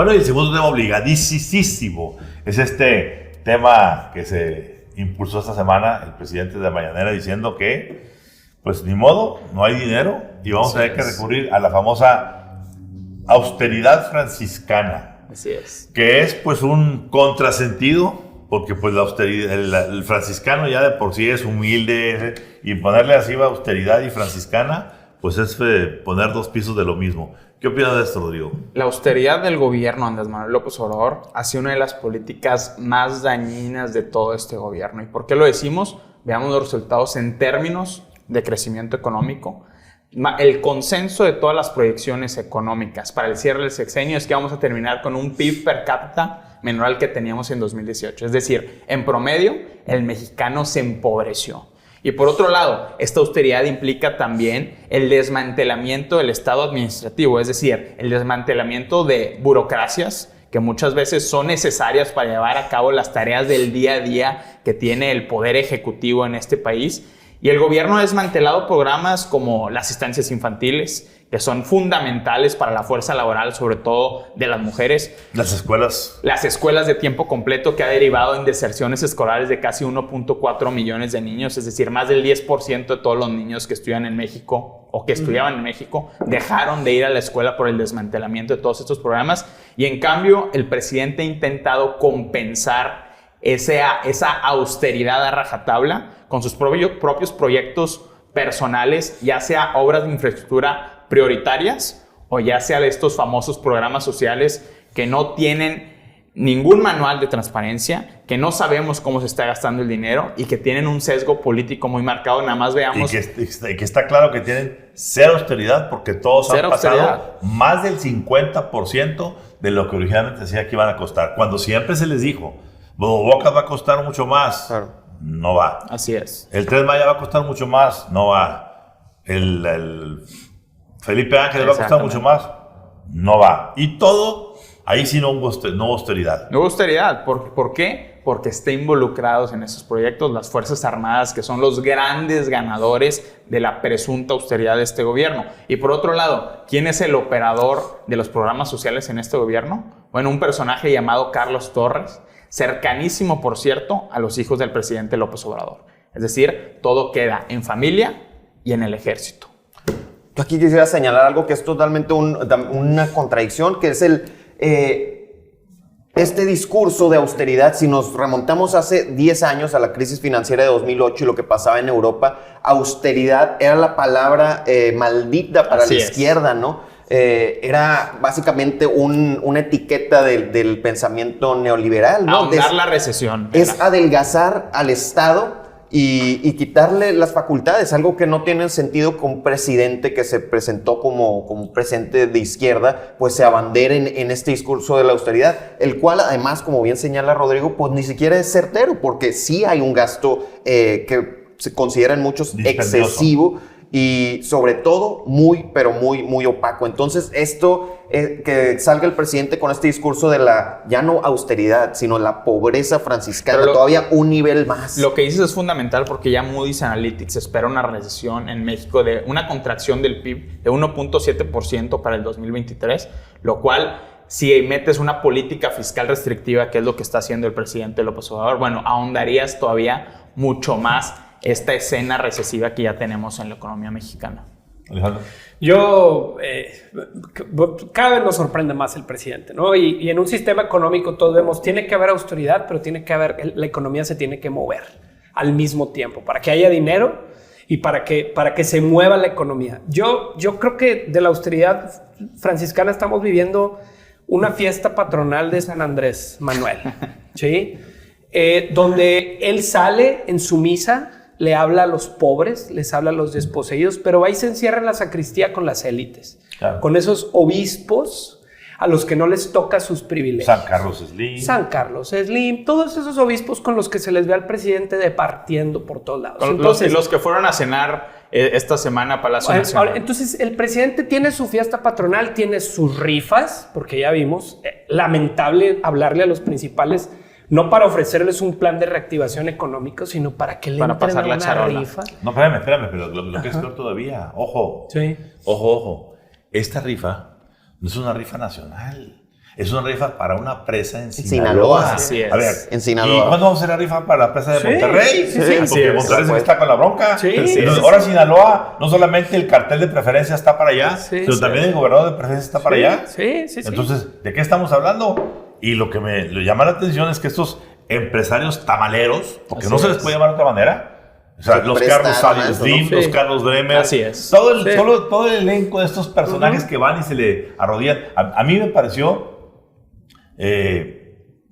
Bueno, y el segundo tema obligadísimo es este tema que se impulsó esta semana el presidente de Mañanera diciendo que, pues ni modo, no hay dinero y vamos a tener que recurrir a la famosa austeridad franciscana. Así es. Que es pues un contrasentido, porque pues la austeridad, el franciscano ya de por sí es humilde y ponerle así austeridad y franciscana, pues es poner dos pisos de lo mismo. ¿Qué opinas de esto, Rodrigo? La austeridad del gobierno Andrés Manuel López Obrador ha sido una de las políticas más dañinas de todo este gobierno. ¿Y por qué lo decimos? Veamos los resultados en términos de crecimiento económico. El consenso de todas las proyecciones económicas para el cierre del sexenio es que vamos a terminar con un PIB per cápita menor al que teníamos en 2018. Es decir, en promedio, el mexicano se empobreció. Y por otro lado, esta austeridad implica también el desmantelamiento del Estado administrativo, es decir, el desmantelamiento de burocracias que muchas veces son necesarias para llevar a cabo las tareas del día a día que tiene el poder ejecutivo en este país. Y el gobierno ha desmantelado programas como las estancias infantiles, que son fundamentales para la fuerza laboral, sobre todo de las mujeres. Las escuelas. Las escuelas de tiempo completo, que ha derivado en deserciones escolares de casi 1.4 millones de niños, es decir, más del 10% de todos los niños que estudian en México o que estudiaban en México dejaron de ir a la escuela por el desmantelamiento de todos estos programas. Y en cambio, el presidente ha intentado compensar esa austeridad a rajatabla con sus propios proyectos personales, ya sea obras de infraestructura prioritarias o ya sea de estos famosos programas sociales que no tienen ningún manual de transparencia, que no sabemos cómo se está gastando el dinero y que tienen un sesgo político muy marcado. Nada más veamos... Y que está claro que tienen cero austeridad porque todos han pasado más del 50% de lo que originalmente decía que iban a costar. Cuando siempre se les dijo, Boca va a costar mucho más. Claro. No va. Así es. El Tren Maya va a costar mucho más. No va. El Felipe Ángeles va a costar mucho más. No va. Y todo, ahí sí no hubo austeridad. No hubo austeridad. ¿Por qué? Porque están involucrados en esos proyectos las Fuerzas Armadas, que son los grandes ganadores de la presunta austeridad de este gobierno. Y por otro lado, ¿quién es el operador de los programas sociales en este gobierno? Bueno, un personaje llamado Carlos Torres, cercanísimo, por cierto, a los hijos del presidente López Obrador. Es decir, todo queda en familia y en el ejército. Yo aquí quisiera señalar algo que es totalmente una contradicción, que es este discurso de austeridad. Si nos remontamos hace 10 años a la crisis financiera de 2008 y lo que pasaba en Europa, austeridad era la palabra maldita para la izquierda, ¿no? Era básicamente una etiqueta del pensamiento neoliberal, ¿no? Ahondar la recesión. Es adelgazar al Estado y quitarle las facultades, algo que no tiene sentido con un presidente que se presentó como presidente de izquierda, pues se abandere en este discurso de la austeridad, el cual además, como bien señala Rodrigo, pues ni siquiera es certero, porque sí hay un gasto que se considera en muchos excesivo, y sobre todo muy, pero muy, muy opaco. Entonces esto, que salga el presidente con este discurso de la, ya no austeridad, sino la pobreza franciscana, todavía un nivel más. Lo que dices es fundamental porque ya Moody's Analytics espera una recesión en México de una contracción del PIB de 1.7% para el 2023, lo cual, si metes una política fiscal restrictiva, que es lo que está haciendo el presidente López Obrador, bueno, ahondarías todavía mucho más esta escena recesiva que ya tenemos en la economía mexicana. Alejandro. Yo, cada vez nos sorprende más el presidente, ¿no? Y en un sistema económico todos vemos, tiene que haber austeridad, pero tiene que haber, la economía se tiene que mover al mismo tiempo, para que haya dinero y para que se mueva la economía. Yo creo que de la austeridad franciscana estamos viviendo una fiesta patronal de San Andrés Manuel, ¿sí? Donde él sale en su misa, le habla a los pobres, les habla a los desposeídos, pero va y se encierra en la sacristía con las élites, claro, con esos obispos a los que no les toca sus privilegios. San Carlos Slim, todos esos obispos con los que se les ve al presidente departiendo por todos lados. Entonces, los que fueron a cenar esta semana a Palacio Nacional. Entonces, el presidente tiene su fiesta patronal, tiene sus rifas, porque ya vimos, lamentable hablarle a los principales, no para ofrecerles un plan de reactivación económico, sino para que le entren a una rifa. No, espérame, pero lo que es peor todavía, ojo, esta rifa no es una rifa nacional. Es una rifa para una presa en Sinaloa. Así es. A ver, En Sinaloa. ¿y cuándo vamos a hacer la rifa para la presa de Monterrey? Sí, Porque así es. Monterrey se está con la bronca. Sí, Entonces, sí, ahora Sinaloa, no solamente el cartel de preferencia está para allá, Sí, sino sí. también el gobernador de preferencia está para allá. Sí. Entonces, ¿de qué estamos hablando? Y lo que me llama la atención es que estos empresarios tamaleros, porque Así no se les es. puede llamar de otra manera, o sea, Se los prestaron Carlos a Salas eso, Slim, ¿no? los Sí. Carlos Bremer, Así es. todo el elenco de estos personajes que van y se le arrodillan. A mí me pareció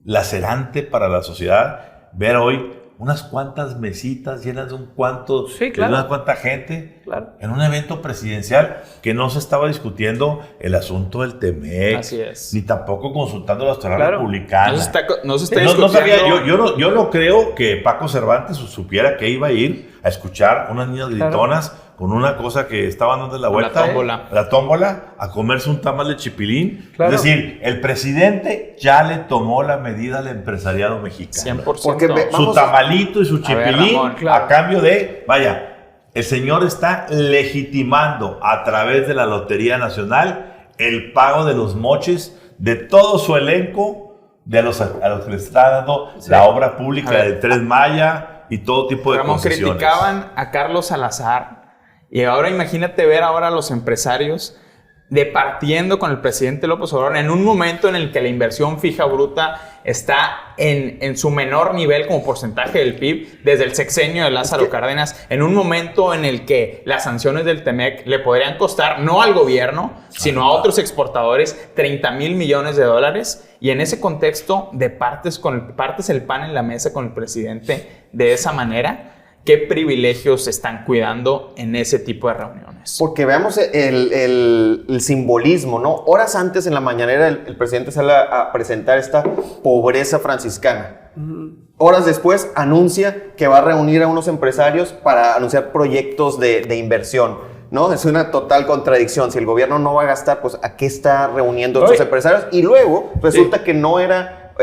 lacerante para la sociedad ver hoy unas cuantas mesitas llenas de Sí, claro. de una cuanta gente Claro. en un evento presidencial que no se estaba discutiendo el asunto del TEMEC, Así es. ni tampoco consultando la historia Claro. republicana. No se está No discutiendo. sabía, yo no creo que Paco Cervantes supiera que iba a ir a escuchar unas niñas gritonas con una cosa que estaban dando la vuelta, La tómbola, a comerse un tamal de chipilín. Claro. Es decir, el presidente ya le tomó la medida al empresariado mexicano. 100%. Porque Su vamos tamalito y su A ver, chipilín Ramón, claro. a cambio de, vaya, el señor está legitimando a través de la Lotería Nacional el pago de los moches de todo su elenco, a los que le está dando la obra pública A ver. del Tren Maya y todo tipo de Ramón, concesiones. criticaban a Carlos Salazar y ahora imagínate ver ahora a los empresarios departiendo con el presidente López Obrador en un momento en el que la inversión fija bruta está en su menor nivel como porcentaje del PIB desde el sexenio de Lázaro Cárdenas, en un momento en el que las sanciones del TEMEC le podrían costar no al gobierno, sino a otros exportadores 30,000 millones de dólares, y en ese contexto partes el pan en la mesa con el presidente de esa manera. ¿Qué privilegios se están cuidando en ese tipo de reuniones? Porque veamos el simbolismo, ¿no? Horas antes en la mañanera el presidente sale a presentar esta pobreza franciscana. Horas después anuncia que va a reunir a unos empresarios para anunciar proyectos de inversión, ¿no? Es una total contradicción. Si el gobierno no va a gastar, pues ¿a qué está reuniendo a estos empresarios? Y luego resulta que no era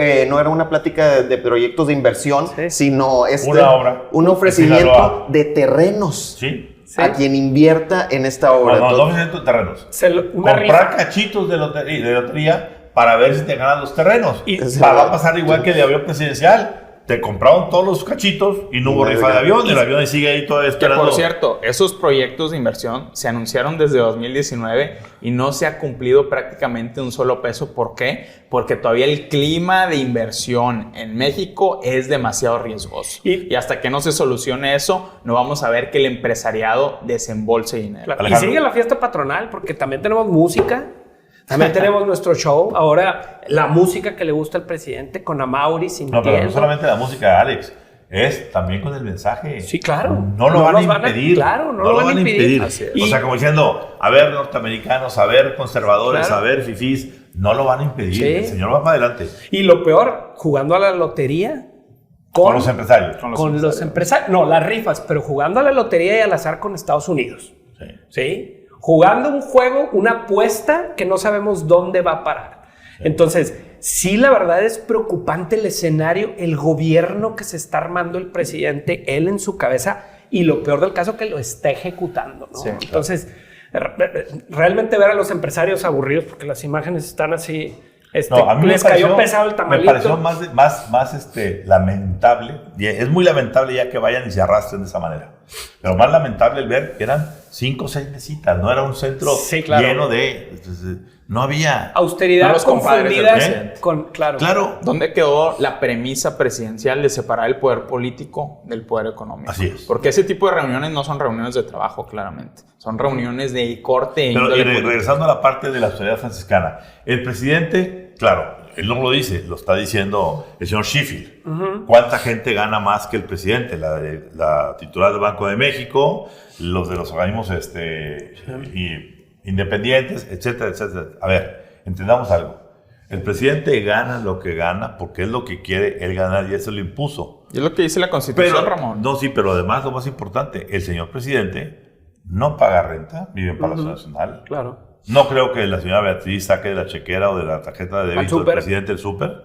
una plática de proyectos de inversión, sino Una obra. un ofrecimiento de terrenos. Sí. A quien invierta en esta obra. No ofrecimiento de terrenos. Una Comprar rifa. cachitos de lotería para ver si te ganan los terrenos. Y- Va a pasar igual que el de avión presidencial. Te compraron todos los cachitos y no hubo rifa de avión. El avión sigue ahí todavía Que esperando. por cierto, esos proyectos de inversión se anunciaron desde 2019 y no se ha cumplido prácticamente un solo peso. ¿Por qué? Porque todavía el clima de inversión en México es demasiado riesgoso. Y hasta que no se solucione eso, no vamos a ver que el empresariado desembolse dinero. Claro. Y Alejandro. sigue la fiesta patronal porque también tenemos música. También tenemos nuestro show. Ahora, la música que le gusta al presidente con Amaury, No, sintiendo. pero no solamente la música, Alex. Es también con el mensaje. Sí, claro. No lo van a nos impedir. claro, no lo van a impedir. Así es. O sea, como diciendo, a ver norteamericanos, a ver conservadores, Claro. a ver fifís, no lo van a impedir. Sí. El señor va para adelante. Y lo peor, jugando a la lotería Con los empresarios. con los empresarios. No, las rifas, pero jugando a la lotería y al azar con Estados Unidos. Sí. ¿Sí? Jugando un juego, una apuesta que no sabemos dónde va a parar. Entonces, sí, la verdad es preocupante el escenario, el gobierno que se está armando el presidente, él en su cabeza, y lo peor del caso, que lo está ejecutando, ¿no? Sí, claro. Entonces, realmente ver a los empresarios aburridos, porque las imágenes están así, No, a mí les cayó pesado el tamalito. Me pareció más lamentable. Y es muy lamentable ya que vayan y se arrastren de esa manera. Pero más lamentable el ver que eran 5 o 6 mesitas. No era un centro Sí, claro. lleno de... No había... Austeridad No los compadres del confundida presidente. con, claro. Claro. ¿Dónde quedó la premisa presidencial de separar el poder político del poder económico? Así es. Porque ese tipo de reuniones no son reuniones de trabajo, claramente. Son reuniones de corte. Pero índole político. regresando a la parte de la autoridad franciscana, el presidente, claro, él no lo dice, lo está diciendo el señor Sheffield. ¿Cuánta gente gana más que el presidente? La titular del Banco de México, los de los organismos independientes, etcétera, etcétera. A ver, entendamos algo. El presidente gana lo que gana porque es lo que quiere él ganar y eso lo impuso. Y es lo que dice la Constitución, Pero, Ramón. no, sí, pero además lo más importante, el señor presidente no paga renta, vive en Palacio Nacional. Claro. No creo que la señora Beatriz saque de la chequera o de la tarjeta de débito del súper. presidente el súper.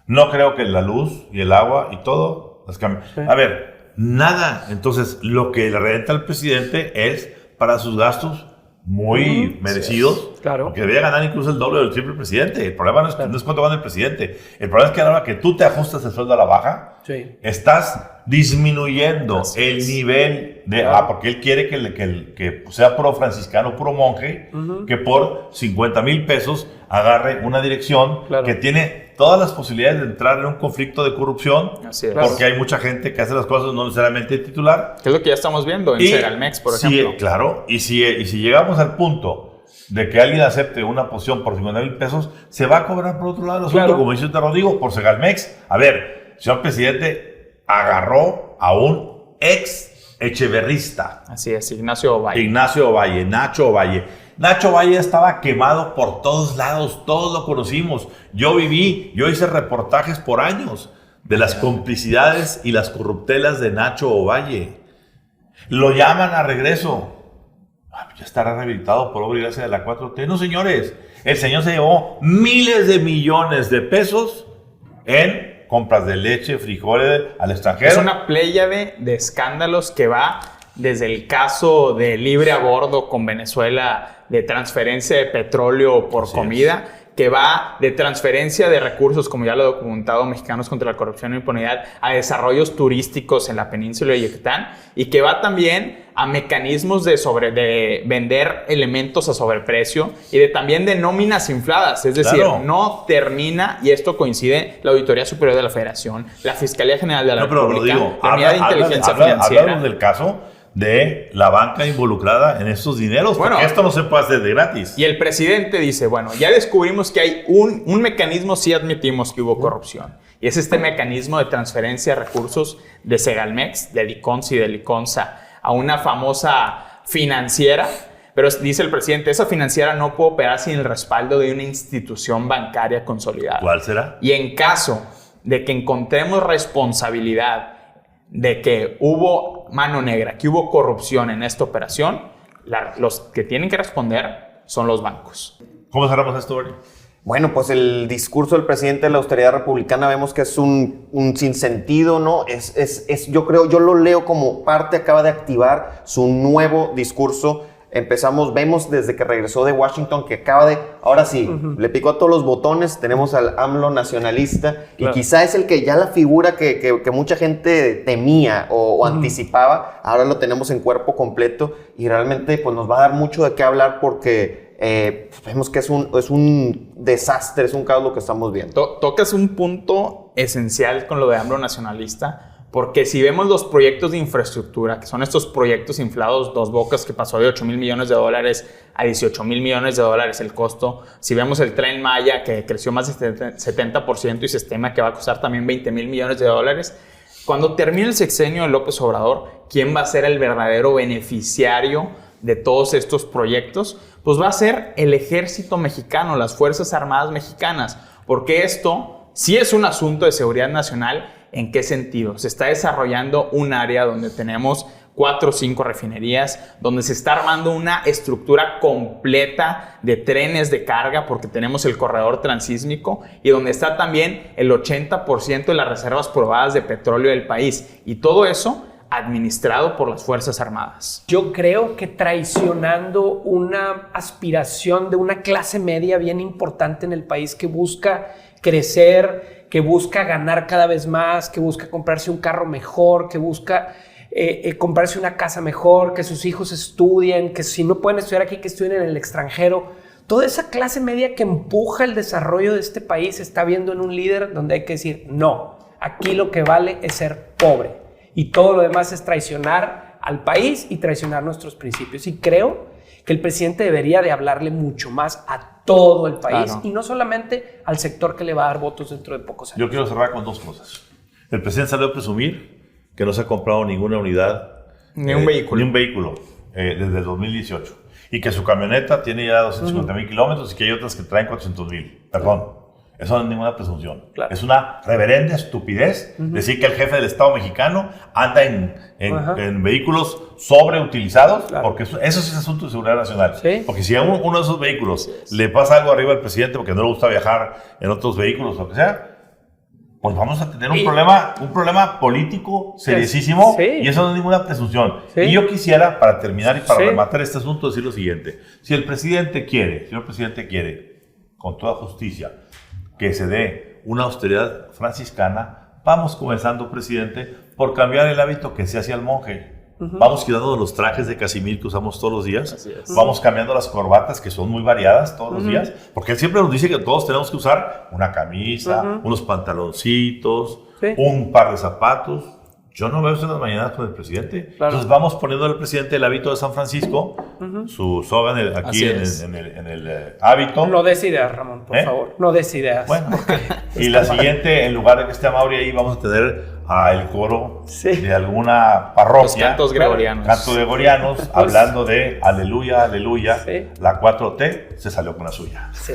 No creo que la luz y el agua y todo las cambie. A ver, nada. Entonces, lo que le renta al presidente es para sus gastos muy merecidos. Claro. Porque debería ganar incluso el doble o el triple el presidente. El problema no es cuánto gana el presidente. El problema es que a la hora que tú te ajustas el sueldo a la baja, estás disminuyendo el nivel de... porque él quiere que sea puro franciscano, puro monje, que por 50,000 pesos agarre una dirección que tiene todas las posibilidades de entrar en un conflicto de corrupción, porque hay mucha gente que hace las cosas no necesariamente titular. Que es lo que ya estamos viendo en Segalmex, por ejemplo. Claro, y si llegamos al punto de que alguien acepte una posición por 50,000 pesos, se va a cobrar por otro lado el asunto, como dice Rodrigo, por Segalmex. A ver, señor presidente agarró a un ex echeverrista. Así es, Nacho Ovalle. Nacho Ovalle estaba quemado por todos lados, todos lo conocimos. Yo hice reportajes por años de las complicidades y las corruptelas de Nacho Ovalle. Lo llaman a regreso. Ya estará rehabilitado por obra y gracia de la 4T. No, señores, el señor se llevó miles de millones de pesos en compras de leche, frijoles al extranjero. Es una pléyade de escándalos que va desde el caso de libre a bordo con Venezuela, de transferencia de petróleo por comida, que va de transferencia de recursos, como ya lo ha documentado Mexicanos contra la Corrupción e Impunidad, a desarrollos turísticos en la península de Yucatán, y que va también a mecanismos de vender elementos a sobreprecio y también de nóminas infladas. Es decir, no termina, y esto coincide, la Auditoría Superior de la Federación, la Fiscalía General de la República, la Unidad de Inteligencia Financiera. Hablamos del caso de la banca involucrada en estos dineros, porque esto no se puede hacer de gratis. Y el presidente dice, ya descubrimos que hay un mecanismo, sí admitimos que hubo corrupción, y es este mecanismo de transferencia de recursos de Segalmex, de Liconza y de Liconza a una famosa financiera, pero dice el presidente, esa financiera no puede operar sin el respaldo de una institución bancaria consolidada. ¿Cuál será? Y en caso de que encontremos responsabilidad de que hubo mano negra, que hubo corrupción en esta operación, los que tienen que responder son los bancos. ¿Cómo cerramos esto, Bernie? Bueno, pues el discurso del presidente de la austeridad republicana vemos que es un sinsentido, ¿no? Yo lo leo como parte, acaba de activar su nuevo discurso. Vemos desde que regresó de Washington que ahora sí, le picó a todos los botones. Tenemos al AMLO nacionalista, y quizá es el que ya la figura que mucha gente temía o anticipaba, ahora lo tenemos en cuerpo completo, y realmente pues nos va a dar mucho de qué hablar, porque vemos que es un desastre, es un caos lo que estamos viendo. Tocas un punto esencial con lo de AMLO nacionalista, porque si vemos los proyectos de infraestructura, que son estos proyectos inflados, Dos Bocas, que pasó de $8,000 millones a $18,000 millones el costo. Si vemos el Tren Maya, que creció más del 70% y se estima que va a costar también $20,000 millones. Cuando termine el sexenio de López Obrador, ¿quién va a ser el verdadero beneficiario de todos estos proyectos? Pues va a ser el ejército mexicano, las Fuerzas Armadas mexicanas, porque esto sí es un asunto de seguridad nacional. ¿En qué sentido? Se está desarrollando un área donde tenemos 4 o 5 refinerías, donde se está armando una estructura completa de trenes de carga, porque tenemos el corredor transísmico, y donde está también el 80% de las reservas probadas de petróleo del país. Y todo eso administrado por las Fuerzas Armadas. Yo creo que traicionando una aspiración de una clase media bien importante en el país, que busca crecer, que busca ganar cada vez más, que busca comprarse un carro mejor, que busca comprarse una casa mejor, que sus hijos estudien, que si no pueden estudiar aquí, que estudien en el extranjero. Toda esa clase media que empuja el desarrollo de este país está viendo en un líder donde hay que decir, no, aquí lo que vale es ser pobre. Y todo lo demás es traicionar al país y traicionar nuestros principios. Y creo que el presidente debería de hablarle mucho más a todo el país, y no solamente al sector que le va a dar votos dentro de pocos años. Yo quiero cerrar con 2 cosas. El presidente salió a presumir que no se ha comprado ninguna unidad, ni un vehículo desde el 2018, y que su camioneta tiene ya 250,000 kilómetros y que hay otras que traen 400,000. Perdón. Eso no es ninguna presunción. Claro. Es una reverenda estupidez decir que el jefe del Estado mexicano anda en vehículos sobreutilizados, porque eso sí es asunto de seguridad nacional. ¿Sí? Porque si a uno de esos vehículos le pasa algo arriba al presidente porque no le gusta viajar en otros vehículos o lo que sea, pues vamos a tener un Y- problema político seriosísimo, Sí. y eso no es ninguna presunción. Sí. Y yo quisiera, para terminar y para Sí. rematar este asunto, decir lo siguiente. Si el presidente quiere, con toda justicia, que se dé una austeridad franciscana, vamos comenzando, presidente, por cambiar el hábito que se hace al monje. Vamos quitando los trajes de casimir que usamos todos los días. Así es. Vamos cambiando las corbatas, que son muy variadas todos los días. Porque él siempre nos dice que todos tenemos que usar una camisa, unos pantaloncitos, Sí. un par de zapatos. Yo no veo eso en las mañanas con el presidente. Claro. Entonces vamos poniendo al presidente el hábito de San Francisco, su soga aquí Así es. en el hábito. No des ideas, Ramón, por favor. No des ideas. Bueno, y la siguiente, en lugar de que esté Amaury ahí, vamos a tener el coro Sí. de alguna parroquia. Los cantos gregorianos. Cantos gregorianos, hablando de aleluya, aleluya. Sí. La 4T se salió con la suya. Sí.